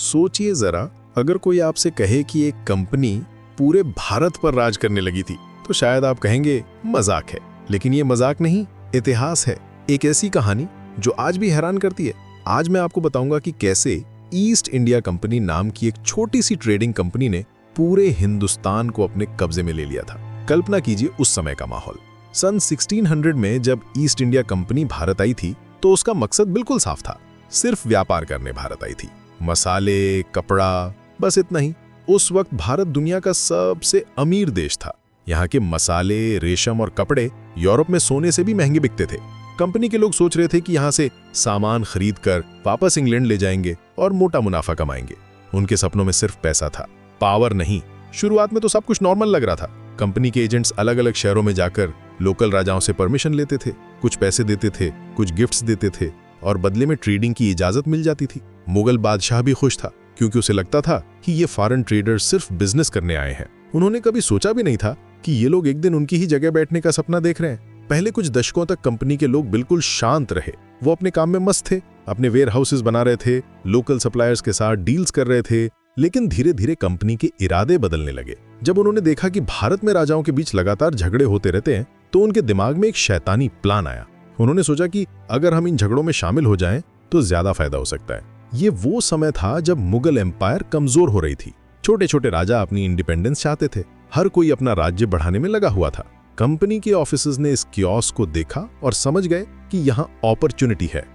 सोचिए जरा, अगर कोई आपसे कहे कि एक कंपनी पूरे भारत पर राज करने लगी थी तो शायद आप कहेंगे मजाक है। लेकिन ये मजाक नहीं, इतिहास है। एक ऐसी कहानी जो आज भी हैरान करती है। आज मैं आपको बताऊंगा कि कैसे ईस्ट इंडिया कंपनी नाम की एक छोटी सी ट्रेडिंग कंपनी ने पूरे हिंदुस्तान को अपने कब्जे में ले लिया था। कल्पना कीजिए उस समय का माहौल। सन 1600 में जब ईस्ट इंडिया कंपनी भारत आई थी तो उसका मकसद बिल्कुल साफ था, सिर्फ व्यापार करने भारत आई थी। मसाले, कपड़ा, बस इतना ही। उस वक्त भारत दुनिया का सबसे अमीर देश था। यहाँ के मसाले, रेशम और कपड़े यूरोप में सोने से भी महंगे बिकते थे। कंपनी के लोग सोच रहे थे कि यहाँ से सामान खरीद कर वापस इंग्लैंड ले जाएंगे और मोटा मुनाफा कमाएंगे। उनके सपनों में सिर्फ पैसा था, पावर नहीं। शुरुआत में तो सब कुछ नॉर्मल लग रहा था। कंपनी के एजेंट्स अलग अलग शहरों में जाकर लोकल राजाओं से परमिशन लेते थे, कुछ पैसे देते थे, कुछ गिफ्ट्स देते थे और बदले में ट्रेडिंग की इजाजत मिल जाती थी। मुगल बादशाह भी खुश था क्योंकि उसे लगता था कि ये फॉरेन ट्रेडर्स सिर्फ बिजनेस करने आए हैं। उन्होंने कभी सोचा भी नहीं था कि ये लोग एक दिन उनकी ही जगह बैठने का सपना देख रहे हैं। पहले कुछ दशकों तक कंपनी के लोग बिल्कुल शांत रहे। वो अपने काम में मस्त थे, अपने वेयर हाउसेस बना रहे थे, लोकल सप्लायर्स के साथ डील्स कर रहे थे। लेकिन धीरे धीरे कंपनी के इरादे बदलने लगे। जब उन्होंने देखा कि भारत में राजाओं के बीच लगातार झगड़े होते रहते हैं तो उनके दिमाग में एक शैतानी प्लान आया। उन्होंने सोचा कि अगर हम इन झगड़ों में शामिल हो जाएं तो ज्यादा फायदा हो सकता है। ये वो समय था जब मुगल एम्पायर कमजोर हो रही थी। छोटे छोटे राजा अपनी इंडिपेंडेंस चाहते थे। हर कोई अपना राज्य बढ़ाने में लगा हुआ था। कंपनी के ऑफिसर्स ने इस कियोस्क को देखा और समझ गए कि यहाँ अपॉर्चुनिटी है।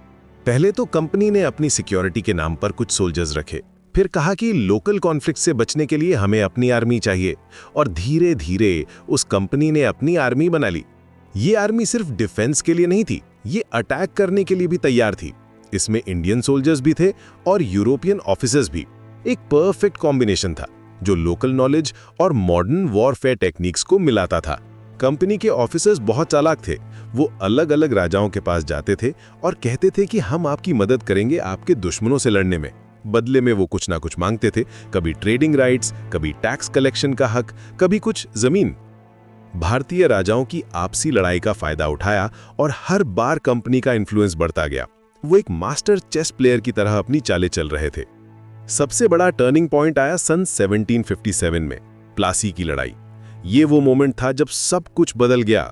पहले तो कंपनी ने अपनी सिक्योरिटी के नाम पर कुछ सोल्जर्स रखे, फिर कहा कि लोकल कॉन्फ्लिक्ट से बचने के लिए हमें अपनी आर्मी चाहिए, और धीरे धीरे उस कंपनी ने अपनी आर्मी बना ली। ये आर्मी सिर्फ डिफेंस के लिए नहीं थी, ये अटैक करने के लिए भी तैयार थी। इसमें इंडियन सोल्जर्स भी थे और यूरोपियन ऑफिसर्स भी। एक परफेक्ट कॉम्बिनेशन था जो लोकल नॉलेज और मॉडर्न वॉरफेयर टेक्निक्स को मिलाता था। कंपनी के ऑफिसर्स बहुत चालाक थे। वो अलग अलग राजाओं के पास जाते थे और कहते थे कि हम आपकी मदद करेंगे आपके दुश्मनों से लड़ने में। बदले में वो कुछ ना कुछ मांगते थे, कभी ट्रेडिंग राइट्स, कभी टैक्स कलेक्शन का हक, कभी कुछ जमीन। भारतीय राजाओं की आपसी लड़ाई का फायदा उठाया और हर बार कंपनी का इन्फ्लुएंस बढ़ता गया। वो एक मास्टर चेस प्लेयर की तरह अपनी चालें चल रहे थे। सबसे बड़ा टर्निंग पॉइंट आया सन 1757 में, प्लासी की लड़ाई। ये वो मोमेंट था जब सब कुछ बदल गया।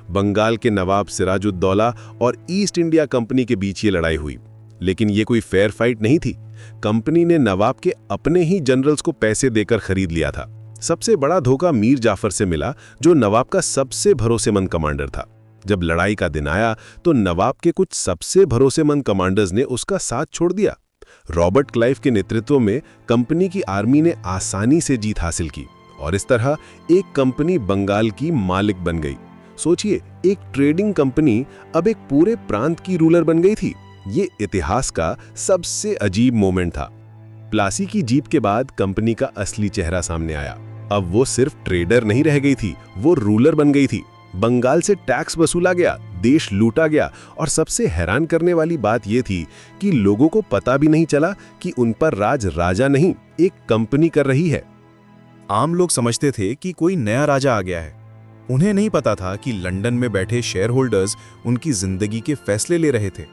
बंगाल के नवाब सिराजुद्दौला और ईस्ट इंडिया कंपनी के बीच ये लड़ाई हुई। लेकिन ये कोई फेयर फाइट नहीं थी। कंपनी ने नवाब के अपने ही जनरल्स को पैसे देकर खरीद लिया था। सबसे बड़ा धोखा मीर जाफर से मिला, जो नवाब का सबसे भरोसेमंद कमांडर था। जब लड़ाई का दिन आया तो नवाब के कुछ सबसे भरोसेमंद कमांडर्स ने उसका साथ छोड़ दिया। रॉबर्ट क्लाइव के नेतृत्व में कंपनी की आर्मी ने आसानी से जीत हासिल की और इस तरह एक कंपनी बंगाल की मालिक बन गई। सोचिए, एक ट्रेडिंग कंपनी अब एक पूरे प्रांत की रूलर बन गई थी। ये इतिहास का सबसे अजीब मोमेंट था। प्लासी की जीत के बाद कंपनी का असली चेहरा सामने आया। अब वो सिर्फ ट्रेडर नहीं रह गई थी, वो रूलर बन गई थी। बंगाल से टैक्स वसूला गया, देश लूटा गया और सबसे हैरान करने वाली बात यह थी कि लोगों को पता भी नहीं चला कि उन पर राज राजा नहीं, एक कंपनी कर रही है। आम लोग समझते थे कि कोई नया राजा आ गया है। उन्हें नहीं पता था कि लंदन में बैठे शेयर होल्डर्स उनकी जिंदगी के फैसले ले रहे थे।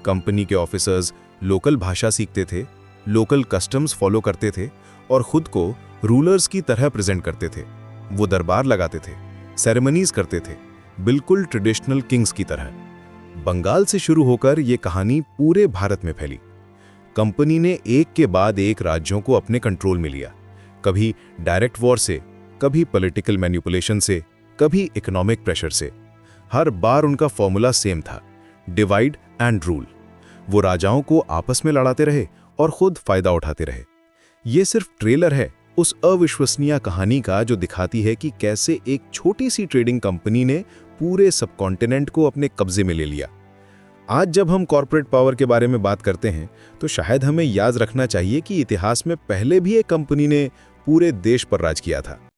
कंपनी के ऑफिसर्स लोकल भाषा सीखते थे, लोकल कस्टम्स फॉलो करते थे और खुद को रूलर्स की तरह प्रेजेंट करते थे। वो दरबार लगाते थे, सेरेमनीज करते थे, बिल्कुल ट्रेडिशनल किंग्स की तरह। बंगाल से शुरू होकर ये कहानी पूरे भारत में फैली। कंपनी ने एक के बाद एक राज्यों को अपने कंट्रोल में लिया, कभी डायरेक्ट वॉर से, कभी पॉलिटिकल मैनिपुलेशन से, कभी इकोनॉमिक प्रेशर से। हर बार उनका फॉर्मूला सेम था, डिवाइड एंड रूल। वो राजाओं को आपस में लड़ाते रहे और खुद फायदा उठाते रहे। ये सिर्फ ट्रेलर है उस अविश्वसनीय कहानी का जो दिखाती है कि कैसे एक छोटी सी ट्रेडिंग कंपनी ने पूरे सबकॉन्टिनेंट को अपने कब्जे में ले लिया। आज जब हम कॉर्पोरेट पावर के बारे में बात करते हैं तो शायद हमें याद रखना चाहिए कि इतिहास में पहले भी एक कंपनी ने पूरे देश पर राज किया था।